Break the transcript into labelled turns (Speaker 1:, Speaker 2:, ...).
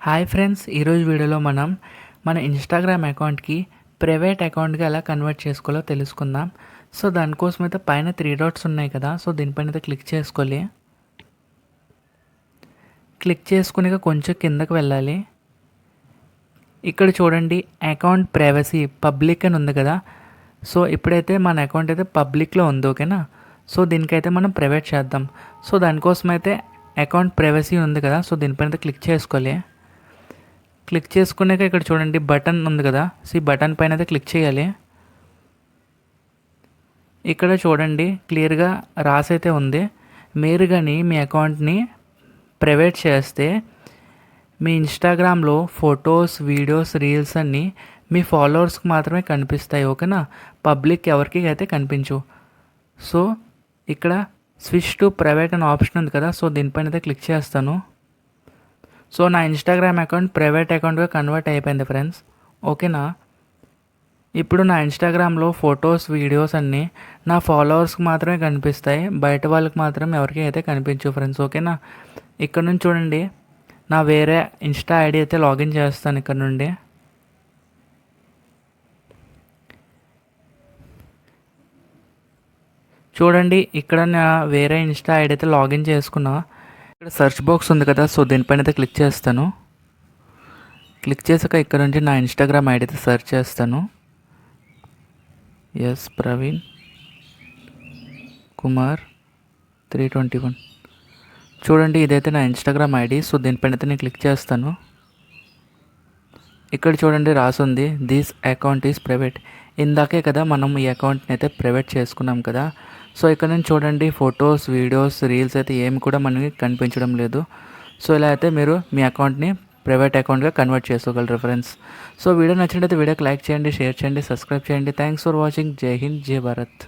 Speaker 1: Hi friends, ఈరోజు వీడియోలో మనం మన ఇన్స్టాగ్రామ్ అకౌంట్కి ప్రైవేట్ అకౌంట్గా ఎలా కన్వర్ట్ చేసుకోవాలో తెలుసుకుందాం. సో దానికోసం అయితే పైన 3 డాట్స్ ఉన్నాయి కదా, సో దీనిపైన అయితే క్లిక్ చేసుకోవాలి. క్లిక్ చేసుకుని కొంచెం కిందకు వెళ్ళాలి. ఇక్కడ చూడండి, అకౌంట్ ప్రైవసీ పబ్లిక్ అని ఉంది కదా. సో ఇప్పుడైతే మన అకౌంట్ అయితే పబ్లిక్లో ఉంది, ఓకేనా. సో దీనికైతే మనం ప్రైవేట్ చేద్దాం. సో దానికోసం అయితే అకౌంట్ ప్రైవసీ ఉంది కదా, సో దీనిపైన అయితే క్లిక్ చేసుకోవాలి. క్లిక్ చేసుకున్నాక ఇక్కడ చూడండి బటన్ ఉంది కదా, సో ఈ బటన్ పైన అయితే క్లిక్ చేయాలి. ఇక్కడ చూడండి క్లియర్గా రాసైతే ఉంది, మీరు కానీ మీ అకౌంట్ని ప్రైవేట్ చేస్తే మీ ఇన్స్టాగ్రామ్లో ఫొటోస్, వీడియోస్, రీల్స్ అన్నీ మీ ఫాలోవర్స్కి మాత్రమే కనిపిస్తాయి, ఓకేనా. పబ్లిక్ ఎవరికి అయితే కనిపించవు. సో ఇక్కడ స్విచ్ టు ప్రైవేట్ అనే ఆప్షన్ ఉంది కదా, సో దీనిపైన అయితే క్లిక్ చేస్తాను. సో నా ఇన్స్టాగ్రామ్ అకౌంట్ ప్రైవేట్ అకౌంట్గా కన్వర్ట్ అయిపోయింది ఫ్రెండ్స్, ఓకేనా. ఇప్పుడు నా ఇన్స్టాగ్రామ్లో ఫొటోస్, వీడియోస్ అన్నీ నా ఫాలోవర్స్కి మాత్రమే కనిపిస్తాయి, బయట వాళ్ళకి మాత్రం ఎవరికి అయితే కనిపించవు ఫ్రెండ్స్, ఓకేనా. ఇక్కడ నుంచి చూడండి, నా వేరే ఇన్స్టా ఐడి అయితే లాగిన్ చేస్తాను. ఇక్కడ నుండి చూడండి, ఇక్కడ నా వేరే ఇన్స్టా ఐడి అయితే లాగిన్ చేసుకున్నా. ఇక్కడ సెర్చ్ బాక్స్ ఉంది కదా, సో దీనిపైన అయితే క్లిక్ చేస్తాను. క్లిక్ చేసాక ఇక్కడ నుంచి నా ఇన్స్టాగ్రామ్ ఐడి అయితే సెర్చ్ చేస్తాను. ఎస్ ప్రవీణ్ కుమార్ 321. చూడండి, ఇదైతే నా ఇన్స్టాగ్రామ్ ఐడి. సో దీనిపైన అయితే నేను క్లిక్ చేస్తాను. ఇక్కడ చూడండి రాసుంది, దిస్ అకౌంట్ ఈజ్ ప్రైవేట్. ఇందాకే కదా మనం ఈ అకౌంట్ని అయితే ప్రైవేట్ చేసుకున్నాం కదా. సో ఇక్కడ నుంచి చూడండి ఫొటోస్, వీడియోస్, రీల్స్ అయితే ఏమి కూడా మనకి కనిపించడం లేదు. సో ఇలా అయితే మీరు మీ అకౌంట్ని ప్రైవేట్ అకౌంట్గా కన్వర్ట్ చేసుకోగలరు ఫ్రెండ్స్. సో వీడియో నచ్చినట్లయితే వీడియోకి లైక్ చేయండి, షేర్ చేయండి, సబ్స్క్రైబ్ చేయండి. Thanks for watching. జై హింద్, జై భారత్.